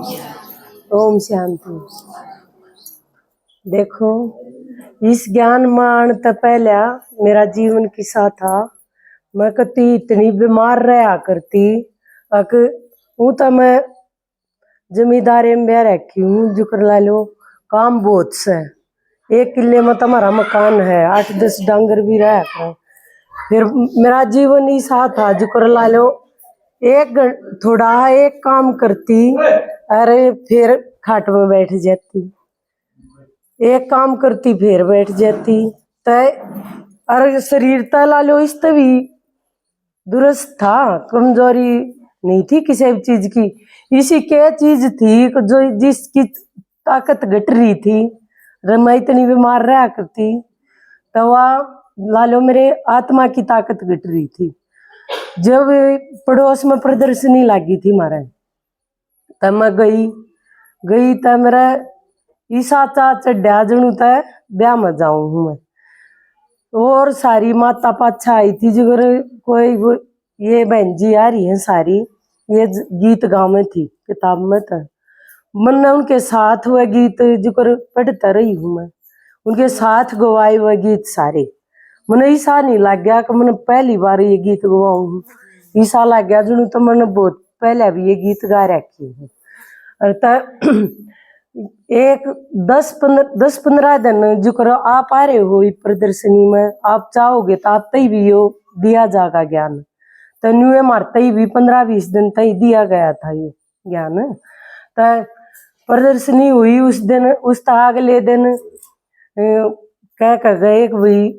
ओम शांति। देखो, इस ज्ञान मान तो पहला मेरा जीवन किस्सा था। मैं कती इतनी बीमार रहा करती अक हूँ तो मैं जमींदारी में ब्याह रखी हूँ। जो कर ला लो काम बहुत से 1 किले में तुम्हारा मकान है, 8-10 डांगर भी रहा कर। फिर मेरा जीवन ही सा था। जो कर ला लो एक काम करती अरे फिर खाट में बैठ जाती, एक काम करती फिर बैठ जाती। तय अरे शरीर तय ला लो इस तभी दुरुस्त था, कमजोरी नहीं थी किसी भी चीज की। इसी क्या चीज थी जो जिसकी ताकत घट रही थी, मैं इतनी बीमार रहा करती तो वह ला लो मेरे आत्मा की ताकत घट रही थी। जब पड़ोस में प्रदर्शनी लगी थी मारे, तब मैं गई तब मेरा ईसा चा चढ़ा जनू तय ब्याह में जाऊं हूँ मैं। और सारी माता पाछा आई थी। जो कोई ये बहन जी आ रही है सारी, ये गीत गाँव में थी किताब में था। मैंने उनके साथ वह गीत जो पढ़ता रही हूँ मैं, उनके साथ गवाए हुए गीत सारे। मैंने ऐसा नहीं लग गया कि मैंने पहली बार ये गीत गवाऊँ, ऐसा लग गया जुनू तो मैंने बहुत पहले भी ये गीत गा रखी है। और एक 10-15 दिन जो करो आप आ रहे हो प्रदर्शनी में, आप चाहोगे तो आप तई भी यो दिया जाएगा ज्ञान। तो न्यू मारता ही भी 15-20 दिन तई दिया गया था ये ज्ञान। तो प्रदर्शनी हुई उस दिन, उस अगले दिन कह कर गए कि भाई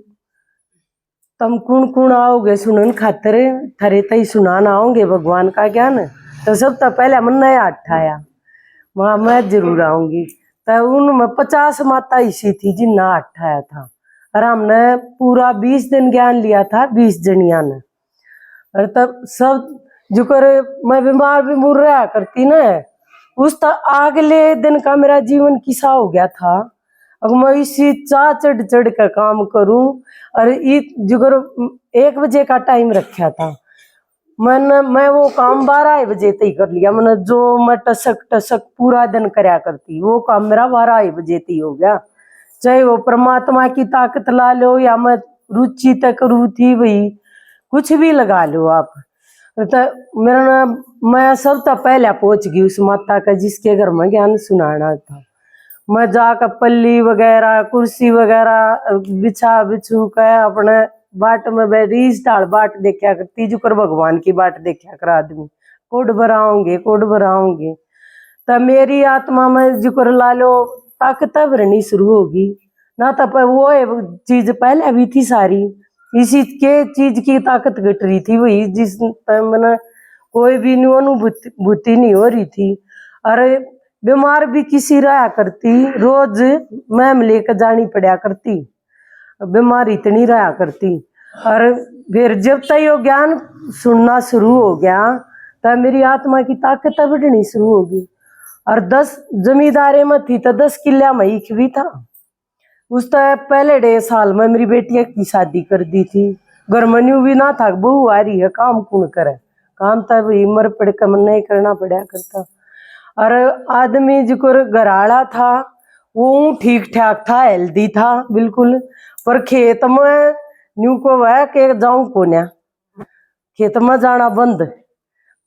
तुम कुण कुण आओगे सुनन खातर, थरे तई सुनाना आओगे भगवान का ज्ञान। तो सब तो पहले मन नया अठाया वहां मैं जरूर आऊंगी। तो उनमें 50 माता इसी थी जिन्ना अठाया था। और हमने पूरा 20 दिन ज्ञान लिया था 20 जनिया ने। और तब सब जो कर मैं बीमार भी मुर रहा करती ना, उस अगले दिन का मेरा जीवन किसा हो गया था। अब मैं इसी चढ़ चढ़ कर काम करूं। और जो कर 1 बजे का टाइम रखा था, मैं वो काम 12 बजे तक कर लिया। मैंने जो मैं टसक पूरा दिन करया करती, वो काम मेरा 12 बजे तक हो गया। चाहे वो परमात्मा की ताकत ला लो या मैं रुचि तक रू थी भाई, कुछ भी लगा लो आप। तो मेरा नाम मैं सब तो पहले पहुंच गई उस माता का जिसके घर में ज्ञान सुनाना था। मैं जाकर पल्ली वगैरह कुर्सी वगैरह बिछू कर अपने बाट में बैठी स्टाल बाट देखा करती। जो कर भगवान की बाट देखा कर आदमी कोड भराओगे। तब मेरी आत्मा में जो कर ला लो ताकत भरनी शुरू होगी ना। तब वो चीज पहले भी थी सारी, इसी के चीज की ताकत घट रही थी वही जिस मैंने कोई भी अनुभूति नहीं हो रही थी। अरे बीमार भी किसी रहा करती, रोज मैम लेकर जानी पड़ा करती, बीमार इतनी रहा करती। और फिर जब तक यो ज्ञान सुनना शुरू हो गया तब मेरी आत्मा की ताकत बढ़नी शुरू होगी। और 10 जमींदारे में थी तो 10 किला में एक भी था। उस पहले 1.5 साल में मेरी बेटिया की शादी कर दी थी। घर में न्यू भी ना था, बहू आ रही है काम कौन करे, काम तब मर पड़ कर मन नहीं करना पड़ा करता। और आदमी जो घराड़ा था वो ठीक ठाक था, हेल्दी था बिल्कुल। पर खेत में न्यू को वह के जाऊं कोन्या, खेत में जाना बंद।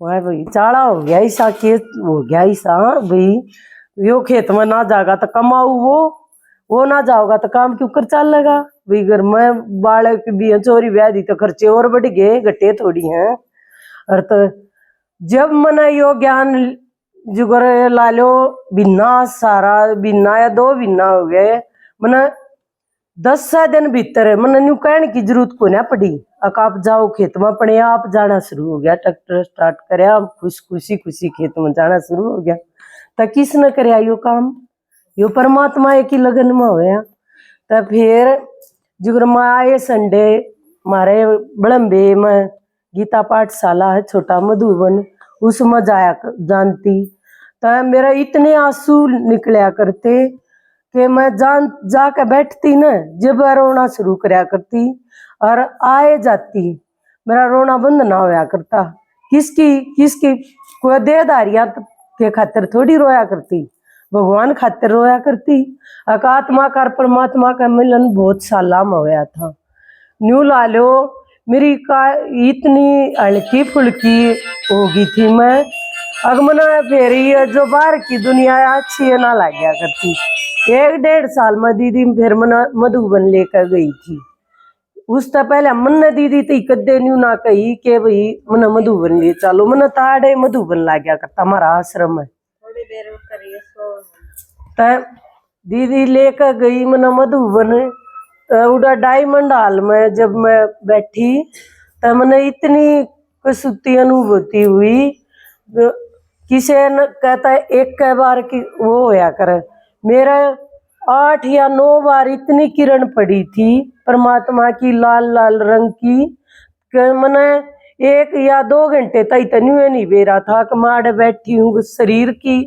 वह भाई चाड़ा हो गया ऐसा, खेत हो गया ऐसा भाई, यो खेत में ना जाएगा तो कमाऊ वो ना जाओगा तो काम क्यों कर चल लेगा भाई। घर में बालक भी चोरी ब्याह दी तो खर्चे और बढ़ गए, घटे थोड़ी हैं। और तो जब मैंने यो ज्ञान जुगर ला लो बिना सारा बिना या 2 बिना हो गए, मैंने 10 दिन भीतर मैंने न्यू कहने की जरूरत को ना पड़ी। अब आप जाओ खेत में, अपने आप जाना शुरू हो गया। ट्रैक्टर स्टार्ट करया, खुशी खेत में जाना शुरू हो गया। तो किसने करया यो काम, यो परमात्मा एक ही लगन में होया। तो फिर जुगर में आए संडे मारे बड़म्बे में गीता पाठशाला है छोटा मधुबन, उसमें जाया जानती। तो मेरा इतने आंसू निकलया करते कि मैं जाकर बैठती न जब रोना शुरू करया करती और आए जाती, मेरा रोना बंद ना होया करता। किसकी कोई देहधारियां के खातिर थोड़ी रोया करती, भगवान खातिर रोया करती। आत्मा का परमात्मा का मिलन बहुत साला में होया था। न्यू ला लो मेरी का इतनी हल्की फुल्की होगी थी मैं, अगमना फिर ये जो बाहर की दुनिया अच्छी ना लग गया करती। 1-1.5 साल में दीदी फिर मना मधुबन लेकर गई थी। उससे पहले मन दीदी तो कदे न्यू ना कही के भाई मन मधुबन ले चलो, मन ताड़े मधुबन ला गया करता हमारा आश्रम है। थोड़ी देर करिए सो दीदी लेकर गई मन मधुबन। उड़ा डायमंड हॉल में जब मैं बैठी तब मैंने इतनी कसुती अनुभूति हुई। किसी ने कहता है एक कई बार की वो होया करे, मेरा 8 या 9 बार इतनी किरण पड़ी थी परमात्मा की लाल लाल रंग की कि मैंने 1 या 2 घंटे तक इतनी नहीं बेरा था कि मैं बैठी हूँ, शरीर की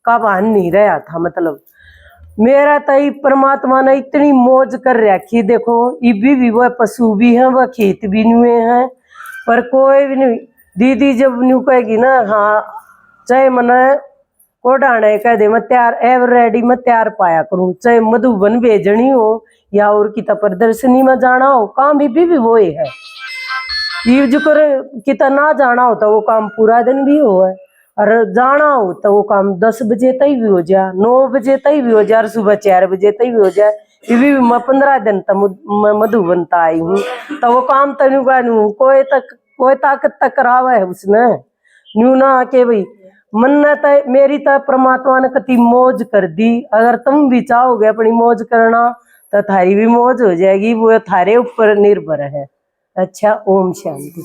का भान नहीं रहा था। मतलब मेरा तई परमात्मा ने इतनी मौज कर रखी। देखो इबी भी वह पशु भी हैं, वह खेत भी नुए हैं, पर कोई भी नहीं। दीदी जब न्यू कहेगी ना, हाँ चाहे मने को डाणे कह दे मैं तैयार एवर रेडी मैं तैयार पाया करूँ, चाहे मधुबन भेजनी हो या और की प्रदर्शनी में जाना हो, काम भी वो है। ये जो कर कितना ना जाना होता वो काम पूरा दिन भी हो है, और जाना हो तो वो काम 10 बजे तक भी हो जाए, 9 बजे तक भी हो जाए, और सुबह 4 बजे तक भी हो जाए। ये भी मैं 15 दिन तक मैं मधुबन आई हूँ, तो वो काम तनु का नू कोई ताकत तक करावा है उसने न्यू ना आके भाई मन ने मेरी तो परमात्मा ने कति मौज कर दी। अगर तुम भी चाहोगे अपनी मौज करना तो थारी भी मौज हो जाएगी, वो थारे ऊपर निर्भर है। अच्छा, ओम शांति।